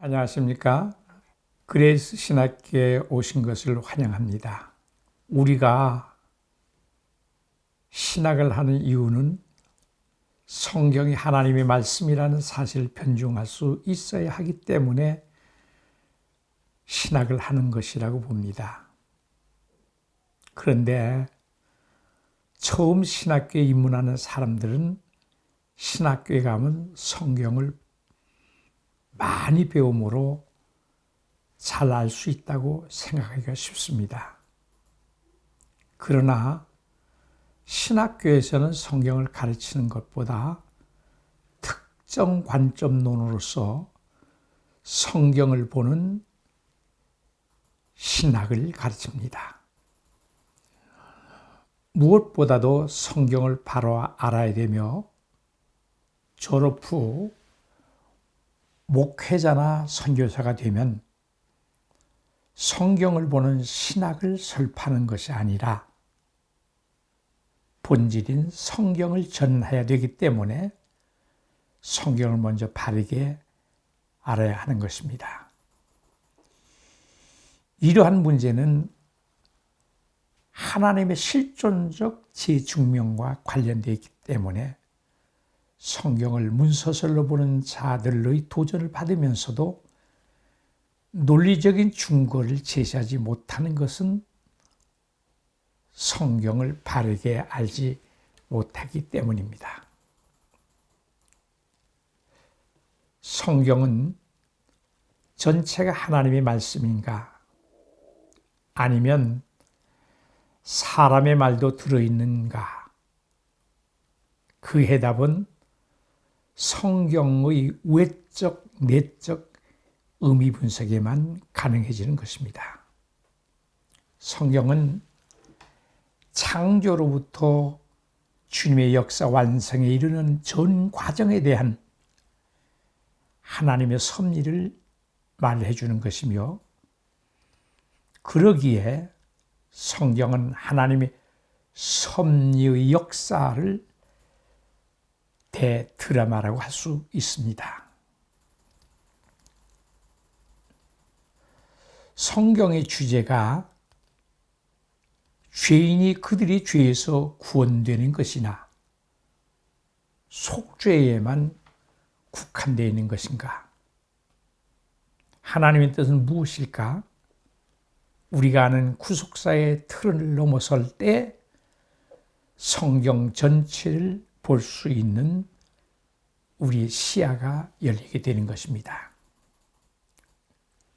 안녕하십니까? 그레이스 신학교에 오신 것을 환영합니다. 우리가 신학을 하는 이유는 성경이 하나님의 말씀이라는 사실을 변증할 수 있어야 하기 때문에 신학을 하는 것이라고 봅니다. 그런데 처음 신학교에 입문하는 사람들은 신학교에 가면 성경을 많이 배움으로 잘 알 수 있다고 생각하기가 쉽습니다. 그러나 신학교에서는 성경을 가르치는 것보다 특정 관점론으로서 성경을 보는 신학을 가르칩니다. 무엇보다도 성경을 바로 알아야 되며 졸업 후 목회자나 선교사가 되면 성경을 보는 신학을 설파하는 것이 아니라 본질인 성경을 전해야 되기 때문에 성경을 먼저 바르게 알아야 하는 것입니다. 이러한 문제는 하나님의 실존적 재증명과 관련되어 있기 때문에 성경을 문서설로 보는 자들의 도전을 받으면서도 논리적인 증거를 제시하지 못하는 것은 성경을 바르게 알지 못하기 때문입니다. 성경은 전체가 하나님의 말씀인가? 아니면 사람의 말도 들어있는가? 그 해답은 성경의 외적, 내적 의미 분석에만 가능해지는 것입니다. 성경은 창조로부터 주님의 역사 완성에 이르는 전 과정에 대한 하나님의 섭리를 말해 주는 것이며, 그러기에 성경은 하나님의 섭리의 역사를 대드라마라고 할 수 있습니다. 성경의 주제가 죄인이 그들의 죄에서 구원되는 것이나 속죄에만 국한되어 있는 것인가? 하나님의 뜻은 무엇일까? 우리가 아는 구속사의 틀을 넘어설 때 성경 전체를 볼 수 있는 우리 시야가 열리게 되는 것입니다.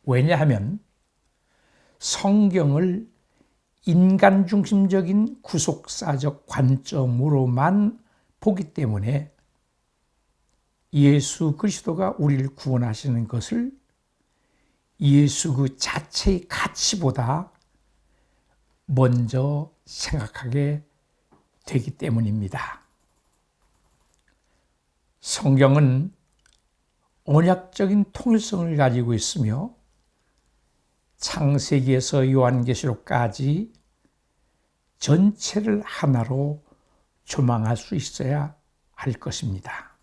왜냐하면 성경을 인간 중심적인 구속사적 관점으로만 보기 때문에 예수 그리스도가 우리를 구원하시는 것을 예수 그 자체의 가치보다 먼저 생각하게 되기 때문입니다. 성경은 언약적인 통일성을 가지고 있으며 창세기에서 요한계시록까지 전체를 하나로 조망할 수 있어야 할 것입니다.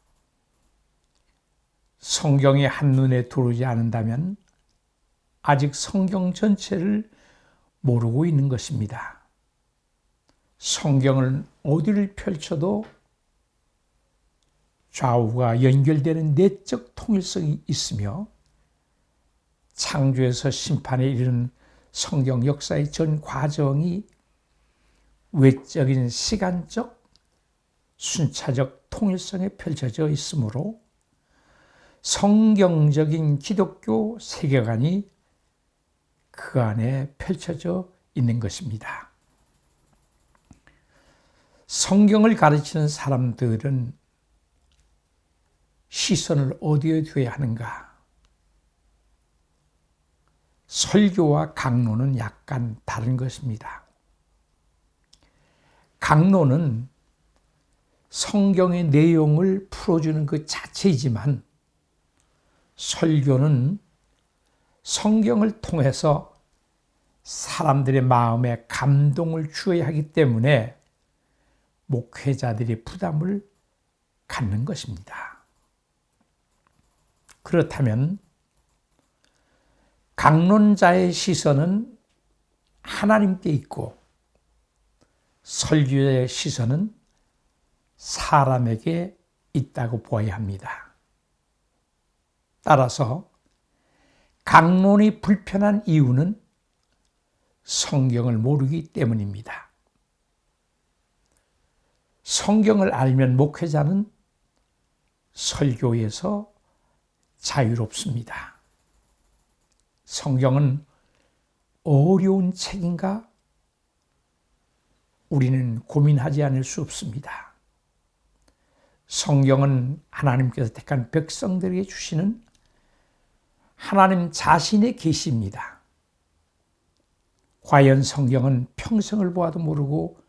성경이 한눈에 들어오지 않는다면 아직 성경 전체를 모르고 있는 것입니다. 성경을 어디를 펼쳐도 좌우가 연결되는 내적 통일성이 있으며 창조에서 심판에 이르는 성경 역사의 전 과정이 외적인 시간적, 순차적 통일성에 펼쳐져 있으므로 성경적인 기독교 세계관이 그 안에 펼쳐져 있는 것입니다. 성경을 가르치는 사람들은 시선을 어디에 둬야 하는가? 설교와 강론은 약간 다른 것입니다. 강론은 성경의 내용을 풀어주는 그 자체이지만 설교는 성경을 통해서 사람들의 마음에 감동을 주어야 하기 때문에 목회자들이 부담을 갖는 것입니다. 그렇다면 강론자의 시선은 하나님께 있고 설교의 시선은 사람에게 있다고 보아야 합니다. 따라서 강론이 불편한 이유는 성경을 모르기 때문입니다. 성경을 알면 목회자는 설교에서 자유롭습니다. 성경은 어려운 책인가? 우리는 고민하지 않을 수 없습니다. 성경은 하나님께서 택한 백성들에게 주시는 하나님 자신의 계시입니다. 과연 성경은 평생을 보아도 모르고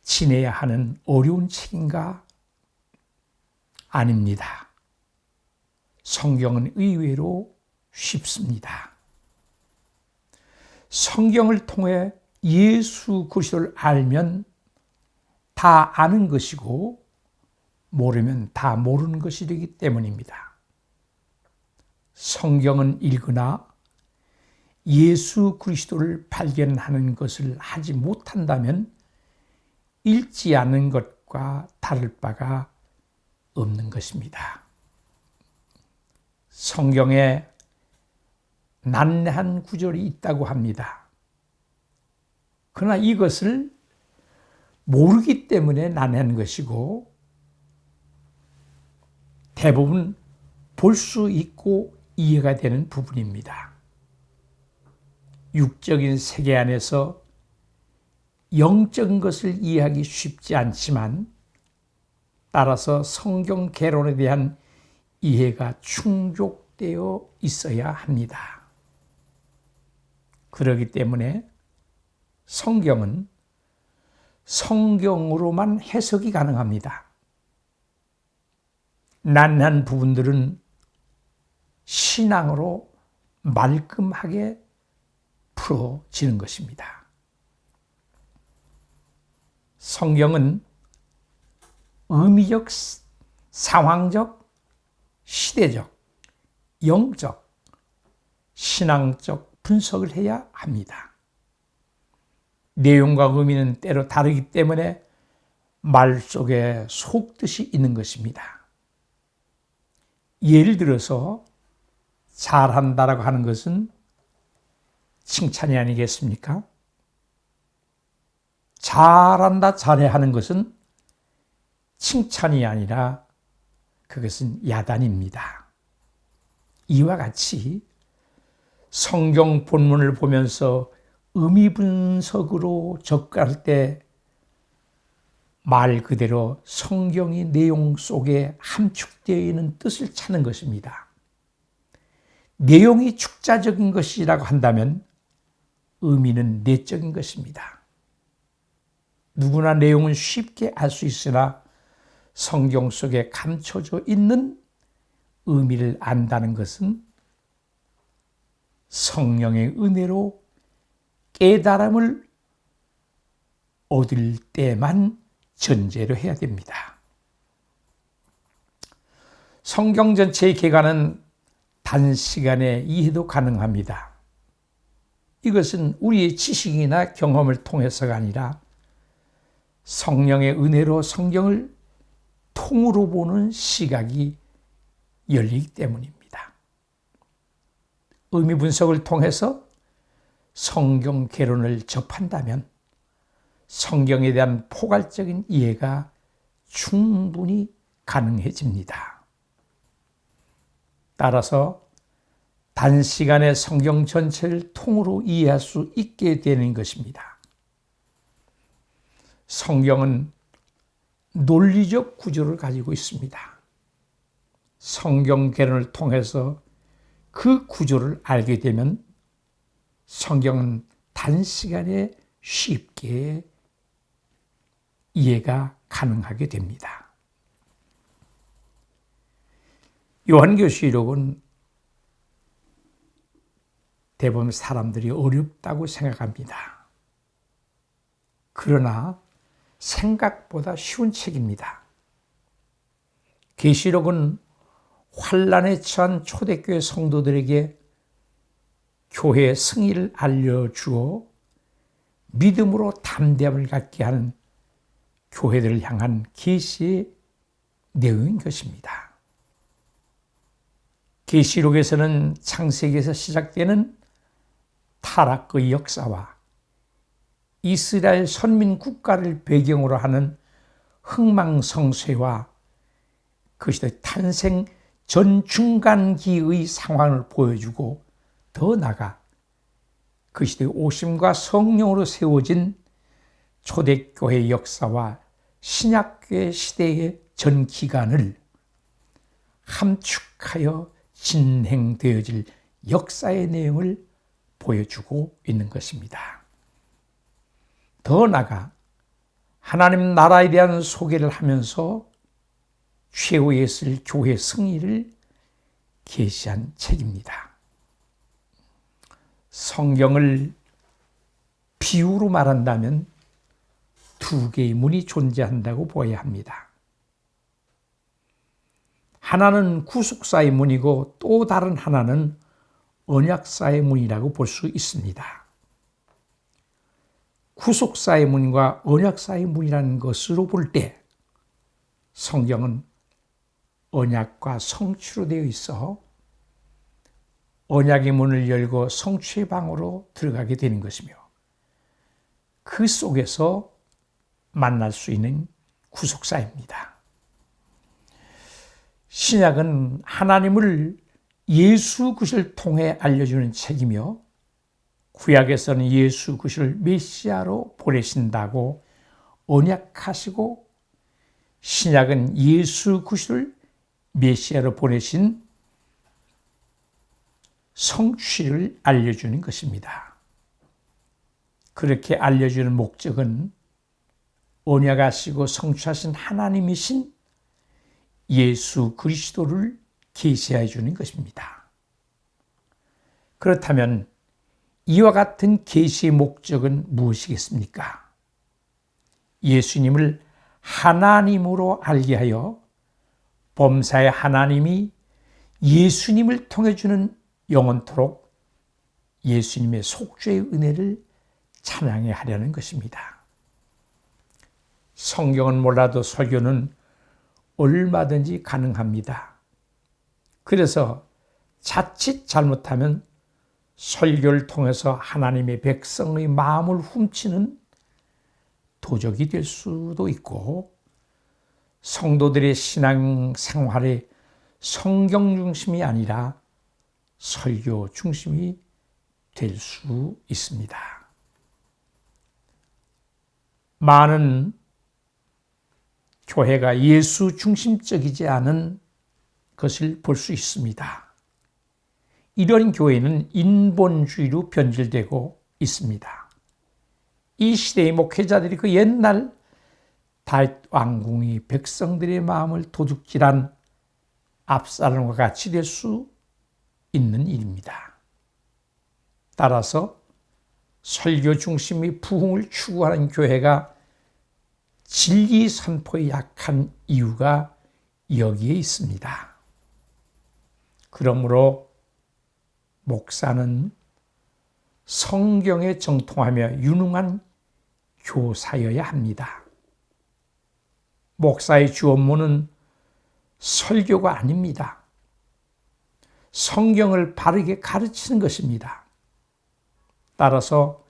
지내야 하는 어려운 책인가? 아닙니다. 성경은 의외로 쉽습니다. 성경을 통해 예수 그리스도를 알면 다 아는 것이고 모르면 다 모르는 것이 되기 때문입니다. 성경은 읽으나 예수 그리스도를 발견하는 것을 하지 못한다면 읽지 않는 것과 다를 바가 없는 것입니다. 성경에 난해한 구절이 있다고 합니다. 그러나 이것을 모르기 때문에 난해한 것이고 대부분 볼 수 있고 이해가 되는 부분입니다. 육적인 세계 안에서 영적인 것을 이해하기 쉽지 않지만 따라서 성경 개론에 대한 이해가 충족되어 있어야 합니다. 그렇기 때문에 성경은 성경으로만 해석이 가능합니다. 난해한 부분들은 신앙으로 말끔하게 풀어지는 것입니다. 성경은 의미적, 상황적, 시대적, 영적, 신앙적 분석을 해야 합니다. 내용과 의미는 때로 다르기 때문에 말 속에 속뜻이 있는 것입니다. 예를 들어서 잘한다라고 하는 것은 칭찬이 아니겠습니까? 잘한다, 잘해 하는 것은 칭찬이 아니라 그것은 야단입니다. 이와 같이 성경 본문을 보면서 의미 분석으로 접근할 때 말 그대로 성경의 내용 속에 함축되어 있는 뜻을 찾는 것입니다. 내용이 축자적인 것이라고 한다면 의미는 내적인 것입니다. 누구나 내용은 쉽게 알 수 있으나 성경 속에 감춰져 있는 의미를 안다는 것은 성령의 은혜로 깨달음을 얻을 때만 전제로 해야 됩니다. 성경 전체의 개관은 단시간에 이해도 가능합니다. 이것은 우리의 지식이나 경험을 통해서가 아니라 성령의 은혜로 성경을 통으로 보는 시각이 열리기 때문입니다. 의미 분석을 통해서 성경 개론을 접한다면 성경에 대한 포괄적인 이해가 충분히 가능해집니다. 따라서 단시간에 성경 전체를 통으로 이해할 수 있게 되는 것입니다. 성경은 논리적 구조를 가지고 있습니다. 성경 개론을 통해서 그 구조를 알게 되면 성경은 단시간에 쉽게 이해가 가능하게 됩니다. 요한계시록은 대부분 사람들이 어렵다고 생각합니다. 그러나 생각보다 쉬운 책입니다. 계시록은 환난에 처한 초대교회 성도들에게 교회의 승리를 알려주어 믿음으로 담대함을 갖게 하는 교회들을 향한 계시의 내용인 것입니다. 계시록에서는 창세기에서 시작되는 타락의 역사와 이스라엘 선민 국가를 배경으로 하는 흥망성쇠와 그 시대 탄생 전 중간기의 상황을 보여주고 더 나아가 그 시대의 오심과 성령으로 세워진 초대교회의 역사와 신약교회 시대의 전 기간을 함축하여 진행되어질 역사의 내용을 보여주고 있는 것입니다. 더 나아가 하나님 나라에 대한 소개를 하면서 최후에 있을 교회 승리를 계시한 책입니다. 성경을 비유로 말한다면 두 개의 문이 존재한다고 보아야 합니다. 하나는 구속사의 문이고 또 다른 하나는 언약사의 문이라고 볼 수 있습니다. 구속사의 문과 언약사의 문이라는 것으로 볼 때 성경은 언약과 성취로 되어 있어 언약의 문을 열고 성취의 방으로 들어가게 되는 것이며 그 속에서 만날 수 있는 구속사입니다. 신약은 하나님을 예수 그리스도를 통해 알려주는 책이며 구약에서는 예수 그리스도를 메시아로 보내신다고 언약하시고 신약은 예수 그리스도를 메시아로 보내신 성취를 알려주는 것입니다. 그렇게 알려주는 목적은 언약하시고 성취하신 하나님이신 예수 그리스도를 계시해 주는 것입니다. 그렇다면 이와 같은 계시의 목적은 무엇이겠습니까? 예수님을 하나님으로 알게 하여 범사의 하나님이 예수님을 통해 주는 영원토록 예수님의 속죄의 은혜를 찬양해 하려는 것입니다. 성경은 몰라도 설교는 얼마든지 가능합니다. 그래서 자칫 잘못하면 설교를 통해서 하나님의 백성의 마음을 훔치는 도적이 될 수도 있고 성도들의 신앙 생활에 성경 중심이 아니라 설교 중심이 될 수 있습니다. 많은 교회가 예수 중심적이지 않은 것을 볼 수 있습니다. 이런 교회는 인본주의로 변질되고 있습니다. 이 시대의 목회자들이 그 옛날 다윗 왕궁이 백성들의 마음을 도둑질한 압살롬과 같이 될 수 있는 일입니다. 따라서 설교 중심의 부흥을 추구하는 교회가 진리 선포에 약한 이유가 여기에 있습니다. 그러므로 목사는 성경에 정통하며 유능한 교사여야 합니다. 목사의 주 업무는 설교가 아닙니다. 성경을 바르게 가르치는 것입니다. 따라서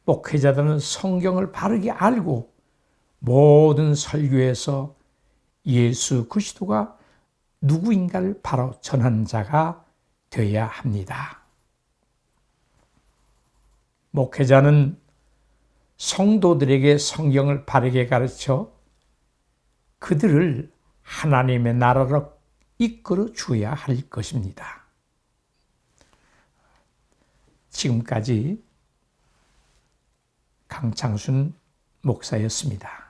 목회자들은 성경을 바르게 알고 모든 설교에서 예수 그리스도가 누구인가를 바로 전하는 자가 되어야 합니다. 목회자는 성도들에게 성경을 바르게 가르쳐 그들을 하나님의 나라로 이끌어 주어야 할 것입니다. 지금까지 강창순 목사였습니다.